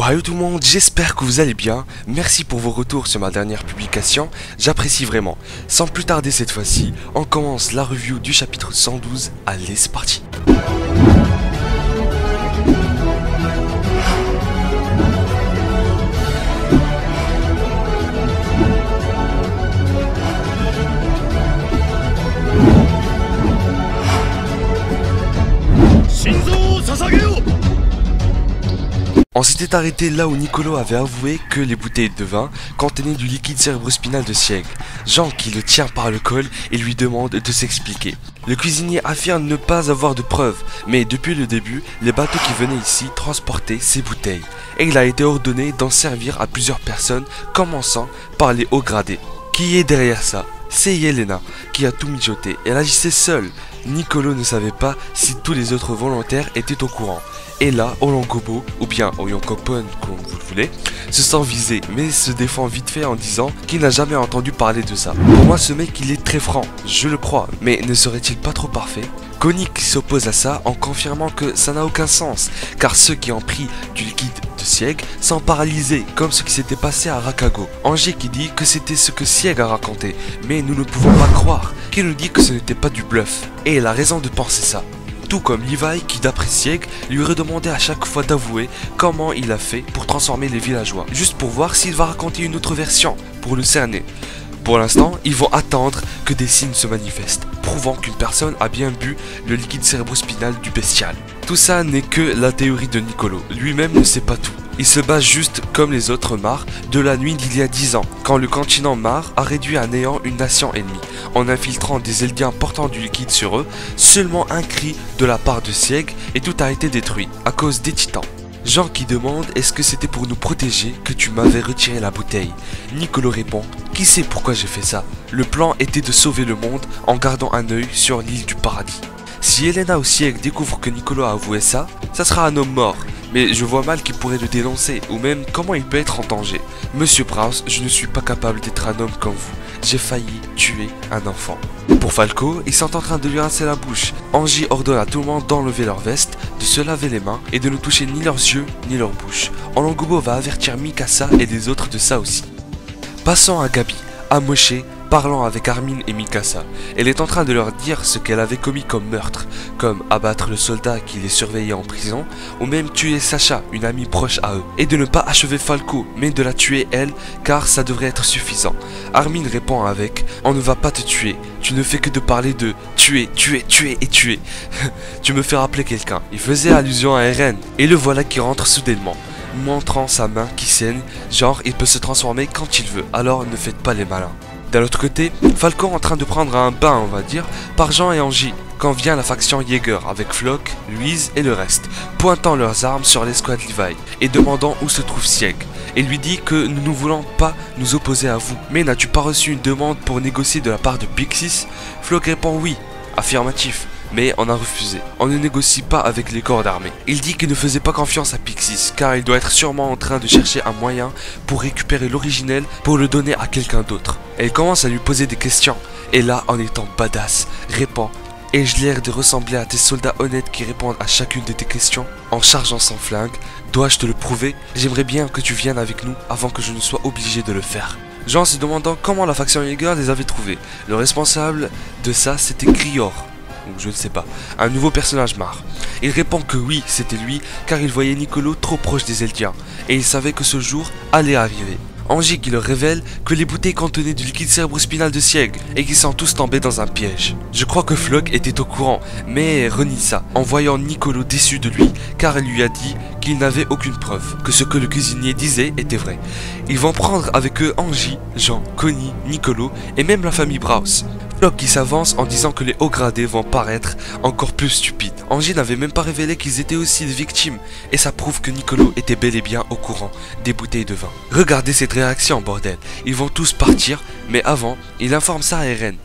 Ohio tout le monde, j'espère que vous allez bien. Merci pour vos retours sur ma dernière publication, j'apprécie vraiment. Sans plus tarder cette fois-ci, on commence la review du chapitre 112. Allez, c'est parti. On s'était arrêté là où Nicolo avait avoué que les bouteilles de vin contenaient du liquide cérébrospinal de Sieg. Jean qui le tient par le col et lui demande de s'expliquer. Le cuisinier affirme ne pas avoir de preuves, mais depuis le début, les bateaux qui venaient ici transportaient ces bouteilles. Et il a été ordonné d'en servir à plusieurs personnes, commençant par les hauts gradés. Qui est derrière ça? C'est Yelena qui a tout mijoté. Elle agissait seule. Nicolo ne savait pas si tous les autres volontaires étaient au courant. Et là, Olangobo, ou bien Oyankopon, comme vous le voulez, se sent visé, mais se défend vite fait en disant qu'il n'a jamais entendu parler de ça. Pour moi, ce mec, il est très franc, je le crois, mais ne serait-il pas trop parfait? Konik s'oppose à ça en confirmant que ça n'a aucun sens, car ceux qui ont pris du liquide de Sieg sont paralysés, comme ce qui s'était passé à Rakago. Angie qui dit que c'était ce que Sieg a raconté, mais nous ne pouvons pas croire, qui nous dit que ce n'était pas du bluff. Et elle a raison de penser ça. Tout comme Levi qui d'après Sieg lui redemandait à chaque fois d'avouer comment il a fait pour transformer les villageois, juste pour voir s'il va raconter une autre version, pour le cerner. Pour l'instant, ils vont attendre que des signes se manifestent, prouvant qu'une personne a bien bu le liquide cérébrospinal du bestial. Tout ça n'est que la théorie de Nicolo, lui-même ne sait pas tout. Il se base juste comme les autres Mars de la nuit d'il y a 10 ans, quand le continent Mars a réduit à néant une nation ennemie, en infiltrant des Eldiens portant du liquide sur eux. Seulement un cri de la part de Sieg et tout a été détruit, à cause des titans. Jean qui demande est-ce que c'était pour nous protéger que tu m'avais retiré la bouteille. Nicolo répond qui sait pourquoi j'ai fait ça. Le plan était de sauver le monde en gardant un œil sur l'île du paradis. Si Yelena ou Sieg découvre que Nicolo a avoué ça, ça sera un homme mort. Mais je vois mal qu'il pourrait le dénoncer, ou même comment il peut être en danger. Monsieur Braus, je ne suis pas capable d'être un homme comme vous. J'ai failli tuer un enfant. Pour Falco, ils sont en train de lui rincer la bouche. Angie ordonne à tout le monde d'enlever leur veste, de se laver les mains et de ne toucher ni leurs yeux ni leur bouche. Olangobo va avertir Mikasa et les autres de ça aussi. Passons à Gabi, à Moshe, parlant avec Armin et Mikasa. Elle est en train de leur dire ce qu'elle avait commis comme meurtre, comme abattre le soldat qui les surveillait en prison, ou même tuer Sacha, une amie proche à eux, et de ne pas achever Falco, mais de la tuer elle, car ça devrait être suffisant. Armin répond avec « On ne va pas te tuer, tu ne fais que de parler de tuer, tuer, tuer et tuer. Tu me fais rappeler quelqu'un. » Il faisait allusion à Eren, et le voilà qui rentre soudainement, montrant sa main qui saigne, genre il peut se transformer quand il veut, alors ne faites pas les malins. D'un autre côté, Falcon en train de prendre un bain, on va dire, par Jean et Angie, quand vient la faction Jaeger avec Floch, Louise et le reste, pointant leurs armes sur l'escouade Levi et demandant où se trouve Sieg. Et lui dit que nous ne voulons pas nous opposer à vous. Mais n'as-tu pas reçu une demande pour négocier de la part de Pixis? Floch répond oui, affirmatif. Mais on a refusé. On ne négocie pas avec les corps d'armée. Il dit qu'il ne faisait pas confiance à Pixis, car il doit être sûrement en train de chercher un moyen pour récupérer l'originel pour le donner à quelqu'un d'autre. Elle commence à lui poser des questions, et là, en étant badass, répond « Ai-je l'air de ressembler à tes soldats honnêtes qui répondent à chacune de tes questions en chargeant son flingue? Dois-je te le prouver? J'aimerais bien que tu viennes avec nous avant que je ne sois obligé de le faire. » Jean se demandant comment la faction Jaeger les avait trouvés. Le responsable de ça, c'était Krior. Ou je ne sais pas, un nouveau personnage Mars. Il répond que oui, c'était lui, car il voyait Nicolo trop proche des Eldiens, et il savait que ce jour allait arriver. Angie qui leur révèle que les bouteilles contenaient du liquide cérébrospinal de Sieg, et qu'ils sont tous tombés dans un piège. Je crois que Floch était au courant, mais renie ça, en voyant Nicolo déçu de lui, car elle lui a dit qu'il n'avait aucune preuve, que ce que le cuisinier disait était vrai. Ils vont prendre avec eux Angie, Jean, Connie, Nicolo, et même la famille Braus. Floch qui s'avance en disant que les hauts gradés vont paraître encore plus stupides. Angie n'avait même pas révélé qu'ils étaient aussi des victimes, et ça prouve que Nicolo était bel et bien au courant des bouteilles de vin. Regardez cette réaction, bordel. Ils vont tous partir, mais avant, il informe ça à Eren.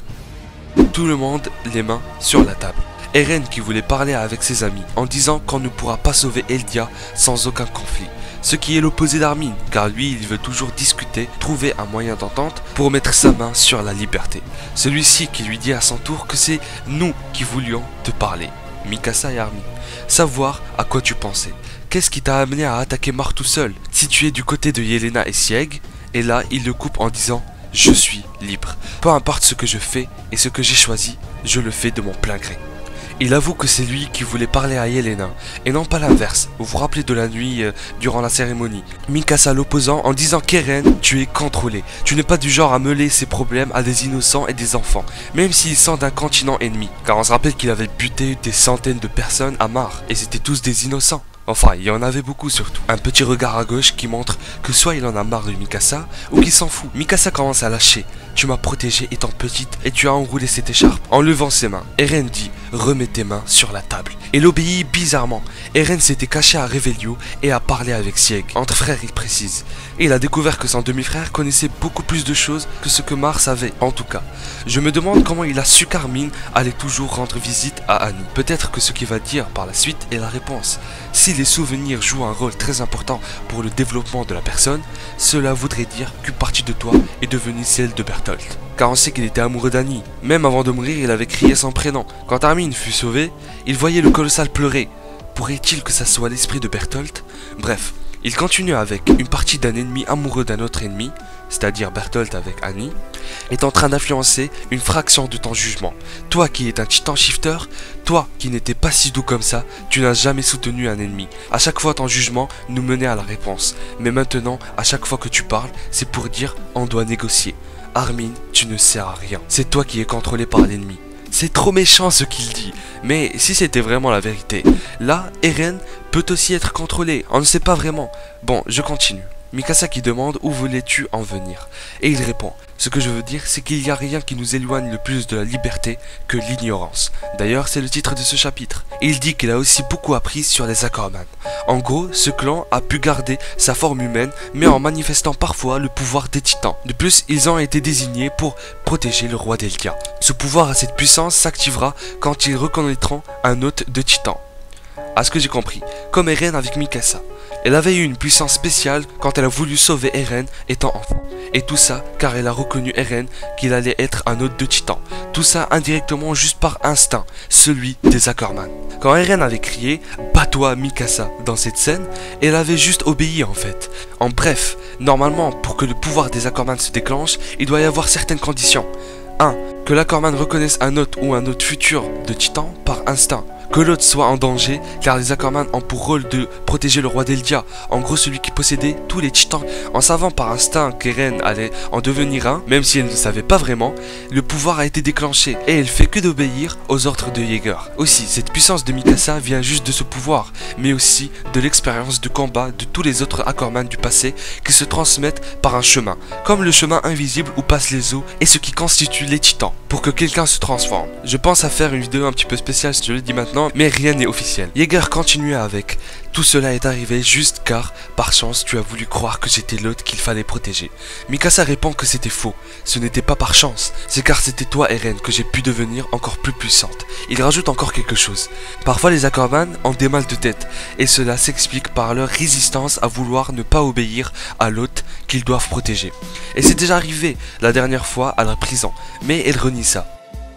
Tout le monde, les mains sur la table. Eren qui voulait parler avec ses amis, en disant qu'on ne pourra pas sauver Eldia sans aucun conflit. Ce qui est l'opposé d'Armin, car lui il veut toujours discuter, trouver un moyen d'entente pour mettre sa main sur la liberté. Celui-ci qui lui dit à son tour que c'est nous qui voulions te parler, Mikasa et Armin. Savoir à quoi tu pensais, qu'est-ce qui t'a amené à attaquer Mar tout seul? Si tu es du côté de Yelena et Sieg, et là il le coupe en disant « Je suis libre. Peu importe ce que je fais et ce que j'ai choisi, je le fais de mon plein gré. » Il avoue que c'est lui qui voulait parler à Yelena, et non pas l'inverse. Vous vous rappelez de la nuit durant la cérémonie. Mikasa l'opposant en disant qu'Eren, tu es contrôlé. Tu n'es pas du genre à mêler ses problèmes à des innocents et des enfants, même s'ils sont d'un continent ennemi. Car on se rappelle qu'il avait buté des centaines de personnes à Mar, et c'était tous des innocents. Enfin, il y en avait beaucoup surtout. Un petit regard à gauche qui montre que soit il en a marre de Mikasa, ou qu'il s'en fout. Mikasa commence à lâcher. Tu m'as protégé étant petite et tu as enroulé cette écharpe en levant ses mains. Eren dit, remets tes mains sur la table. Il obéit bizarrement. Eren s'était caché à Revelio et a parlé avec Sieg. Entre frères, il précise. Et il a découvert que son demi-frère connaissait beaucoup plus de choses que ce que Mar savait, en tout cas. Je me demande comment il a su qu'Armin allait toujours rendre visite à Annie. Peut-être que ce qu'il va dire par la suite est la réponse. Si les souvenirs jouent un rôle très important pour le développement de la personne, cela voudrait dire qu'une partie de toi est devenue celle de Bertolt. Car on sait qu'il était amoureux d'Annie. Même avant de mourir, il avait crié son prénom. Quand Armin fut sauvé, il voyait le colossal pleurer. Pourrait-il que ça soit l'esprit de Bertolt? Bref, il continue avec une partie d'un ennemi amoureux d'un autre ennemi, c'est-à-dire Bertolt avec Annie, est en train d'influencer une fraction de ton jugement. Toi qui es un titan shifter, toi qui n'étais pas si doux comme ça, tu n'as jamais soutenu un ennemi. À chaque fois ton jugement nous menait à la réponse. Mais maintenant, à chaque fois que tu parles, c'est pour dire on doit négocier. Armin, tu ne sers à rien. C'est toi qui es contrôlé par l'ennemi. C'est trop méchant ce qu'il dit, mais si c'était vraiment la vérité, là, Eren peut aussi être contrôlé, on ne sait pas vraiment. Bon, je continue. Mikasa qui demande où voulais-tu en venir? Et il répond, ce que je veux dire c'est qu'il n'y a rien qui nous éloigne le plus de la liberté que l'ignorance. D'ailleurs c'est le titre de ce chapitre. Et il dit qu'il a aussi beaucoup appris sur les Accorman. En gros, ce clan a pu garder sa forme humaine mais en manifestant parfois le pouvoir des titans. De plus, ils ont été désignés pour protéger le roi d'Eldia. Ce pouvoir à cette puissance s'activera quand ils reconnaîtront un hôte de titan. À ce que j'ai compris, comme Eren avec Mikasa. Elle avait eu une puissance spéciale quand elle a voulu sauver Eren étant enfant. Et tout ça car elle a reconnu Eren qu'il allait être un hôte de titan. Tout ça indirectement juste par instinct, celui des Accorman. Quand Eren avait crié « Bats-toi Mikasa » dans cette scène, elle avait juste obéi en fait. En bref, normalement pour que le pouvoir des Accorman se déclenche, il doit y avoir certaines conditions. 1. Que l'Accorman reconnaisse un hôte ou un hôte futur de titan par instinct. Que l'autre soit en danger, car les Accorman ont pour rôle de protéger le roi d'Eldia, en gros celui qui possédait tous les titans. En savant par instinct qu'Eren allait en devenir un, même si elle ne le savait pas vraiment, le pouvoir a été déclenché, et elle fait que d'obéir aux ordres de Jaeger. Aussi, cette puissance de Mikasa vient juste de ce pouvoir, mais aussi de l'expérience de combat de tous les autres Accorman du passé qui se transmettent par un chemin, comme le chemin invisible où passent les eaux et ce qui constitue les titans, pour que quelqu'un se transforme. Je pense à faire une vidéo un petit peu spéciale, je le dis maintenant, mais rien n'est officiel. Jaeger continuait avec « Tout cela est arrivé juste car, par chance, tu as voulu croire que j'étais l'hôte qu'il fallait protéger. » Mikasa répond que c'était faux. Ce n'était pas par chance, c'est car c'était toi, Eren, que j'ai pu devenir encore plus puissante. Il rajoute encore quelque chose. Parfois les Accorman ont des mal de tête, et cela s'explique par leur résistance à vouloir ne pas obéir à l'hôte qu'ils doivent protéger. Et c'est déjà arrivé la dernière fois à la prison, mais elle renie ça.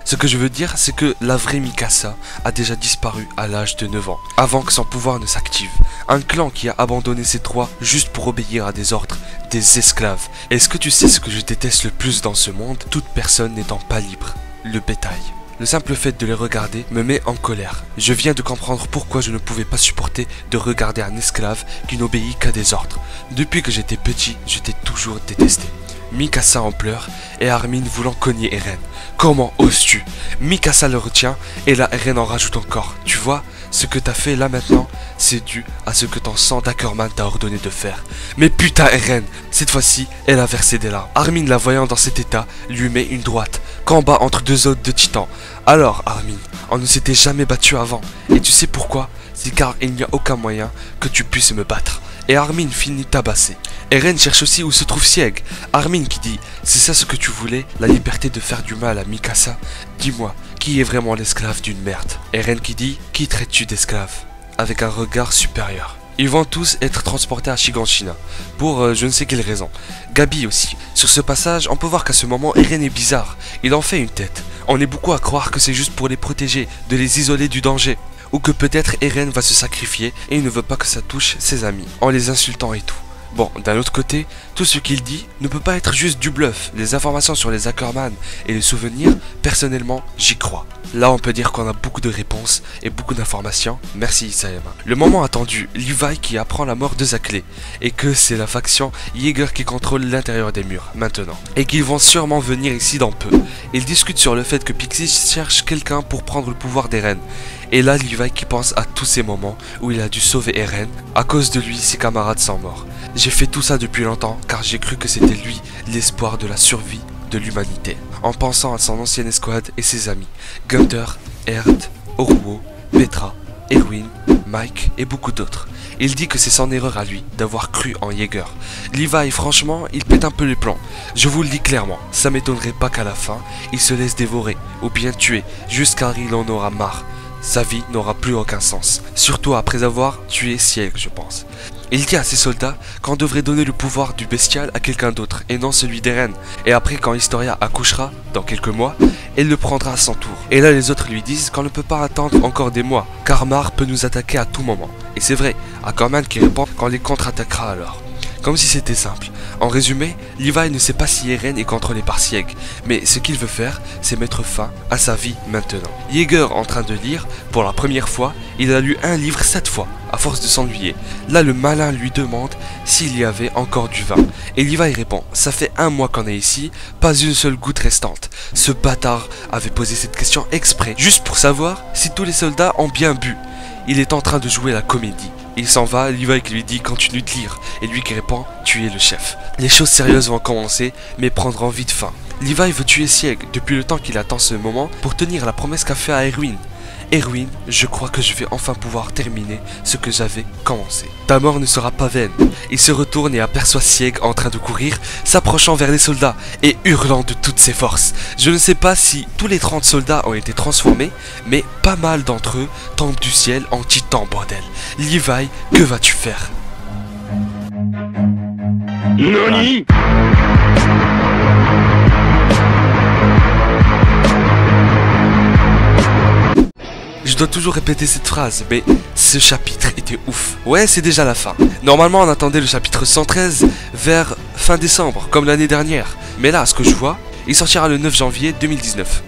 Ce que je veux dire, c'est que la vraie Mikasa a déjà disparu à l'âge de 9 ans, avant que son pouvoir ne s'active. Un clan qui a abandonné ses droits juste pour obéir à des ordres, des esclaves. Est-ce que tu sais ce que je déteste le plus dans ce monde? Toute personne n'étant pas libre, le bétail. Le simple fait de les regarder me met en colère. Je viens de comprendre pourquoi je ne pouvais pas supporter de regarder un esclave qui n'obéit qu'à des ordres. Depuis que j'étais petit, je t'ai toujours détesté. Mikasa en pleure et Armin voulant cogner Eren. Comment oses-tu? Mikasa le retient et là Eren en rajoute encore. Tu vois, ce que t'as fait là maintenant, c'est dû à ce que ton sang d'Accorman t'a ordonné de faire. Mais putain Eren, cette fois-ci, elle a versé des larmes. Armin la voyant dans cet état, lui met une droite. Combat entre deux hôtes de titans. Alors Armin, on ne s'était jamais battu avant. Et tu sais pourquoi? C'est car il n'y a aucun moyen que tu puisses me battre. Et Armin finit tabassé. Eren cherche aussi où se trouve Sieg. Armin qui dit « C'est ça ce que tu voulais, la liberté de faire du mal à Mikasa? Dis-moi, qui est vraiment l'esclave d'une merde ?» Eren qui dit « Qui traites-tu d'esclave ?» avec un regard supérieur. Ils vont tous être transportés à Shiganshina, pour je ne sais quelle raison. Gabi aussi. Sur ce passage, on peut voir qu'à ce moment, Eren est bizarre. Il en fait une tête. On est beaucoup à croire que c'est juste pour les protéger, de les isoler du danger. ou que peut-être Eren va se sacrifier et il ne veut pas que ça touche ses amis, en les insultant et tout. Bon, d'un autre côté, tout ce qu'il dit ne peut pas être juste du bluff. Les informations sur les Ackerman et les souvenirs, personnellement, j'y crois. Là, on peut dire qu'on a beaucoup de réponses et beaucoup d'informations. Merci Isayama. Le moment attendu, Levi qui apprend la mort de Zackley et que c'est la faction Jaeger qui contrôle l'intérieur des murs maintenant. Et qu'ils vont sûrement venir ici dans peu. Ils discutent sur le fait que Pixis cherche quelqu'un pour prendre le pouvoir d'Eren. Et là, Levi qui pense à tous ces moments où il a dû sauver Eren. À cause de lui, ses camarades sont morts. J'ai fait tout ça depuis longtemps car j'ai cru que c'était lui l'espoir de la survie de l'humanité. En pensant à son ancienne escouade et ses amis, Gunther, Erd, Oruo, Petra, Erwin, Mike et beaucoup d'autres. Il dit que c'est son erreur à lui d'avoir cru en Jaeger. Levi, franchement, il pète un peu les plombs. Je vous le dis clairement, ça m'étonnerait pas qu'à la fin, il se laisse dévorer ou bien tuer, juste car il en aura marre. Sa vie n'aura plus aucun sens, surtout après avoir tué Sieg, je pense. Il dit à ses soldats qu'on devrait donner le pouvoir du bestial à quelqu'un d'autre et non celui d'Eren. Et après quand Historia accouchera, dans quelques mois, elle le prendra à son tour. Et là les autres lui disent qu'on ne peut pas attendre encore des mois, car Mar peut nous attaquer à tout moment. Et c'est vrai, Ackerman qui répond qu'on les contre-attaquera alors. Comme si c'était simple. En résumé, Levi ne sait pas si Eren est contrôlé par Sieg, mais ce qu'il veut faire, c'est mettre fin à sa vie maintenant. Jaeger, en train de lire, pour la première fois, il a lu un livre 7 fois, à force de s'ennuyer. Là, le malin lui demande s'il y avait encore du vin. Et Levi répond, ça fait 1 mois qu'on est ici, pas une seule goutte restante. Ce bâtard avait posé cette question exprès, juste pour savoir si tous les soldats ont bien bu. Il est en train de jouer la comédie. Il s'en va, Levi qui lui dit continue de lire, et lui qui répond tu es le chef. Les choses sérieuses vont commencer, mais prendront vite fin. Levi veut tuer Sieg depuis le temps qu'il attend ce moment pour tenir la promesse qu'a fait à Erwin. Erwin, je crois que je vais enfin pouvoir terminer ce que j'avais commencé. Ta mort ne sera pas vaine. Il se retourne et aperçoit Sieg en train de courir, s'approchant vers les soldats et hurlant de toutes ses forces. Je ne sais pas si tous les 30 soldats ont été transformés, mais pas mal d'entre eux tombent du ciel en titan, bordel. Levi, que vas-tu faire? NANI? Je dois toujours répéter cette phrase, mais ce chapitre était ouf. Ouais, c'est déjà la fin. Normalement, on attendait le chapitre 113 vers fin décembre, comme l'année dernière. Mais là, à ce que je vois, il sortira le 9 janvier 2019.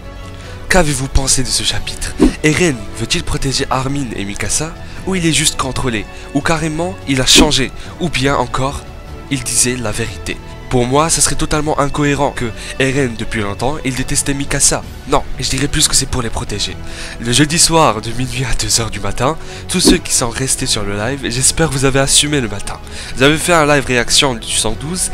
Qu'avez-vous pensé de ce chapitre? Eren veut-il protéger Armin et Mikasa? Ou il est juste contrôlé? Ou carrément, il a changé? Ou bien encore, il disait la vérité? Pour moi, ça serait totalement incohérent que Eren, depuis longtemps, il détestait Mikasa. Non, je dirais plus que c'est pour les protéger. Le jeudi soir, de minuit à 2 h du matin, tous ceux qui sont restés sur le live, j'espère que vous avez assumé le matin. Vous avez fait un live réaction du 112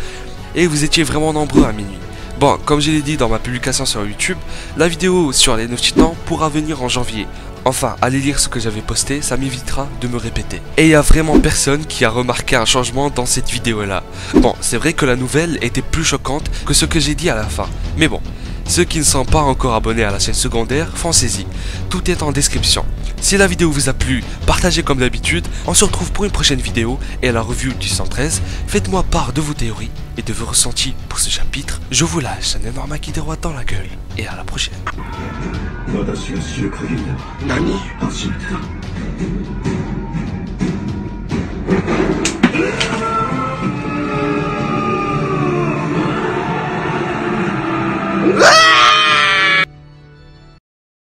et vous étiez vraiment nombreux à minuit. Bon, comme je l'ai dit dans ma publication sur YouTube, la vidéo sur les 9 titans pourra venir en janvier. Enfin, allez lire ce que j'avais posté, ça m'évitera de me répéter. Et il y a vraiment personne qui a remarqué un changement dans cette vidéo là. Bon, c'est vrai que la nouvelle était plus choquante que ce que j'ai dit à la fin. Mais bon, ceux qui ne sont pas encore abonnés à la chaîne secondaire, foncez-y. Tout est en description. Si la vidéo vous a plu, partagez comme d'habitude. On se retrouve pour une prochaine vidéo et à la review du 113. Faites-moi part de vos théories et de vos ressentis pour ce chapitre. Je vous lâche un énorme qui droit dans la gueule. Et à la prochaine. NANI?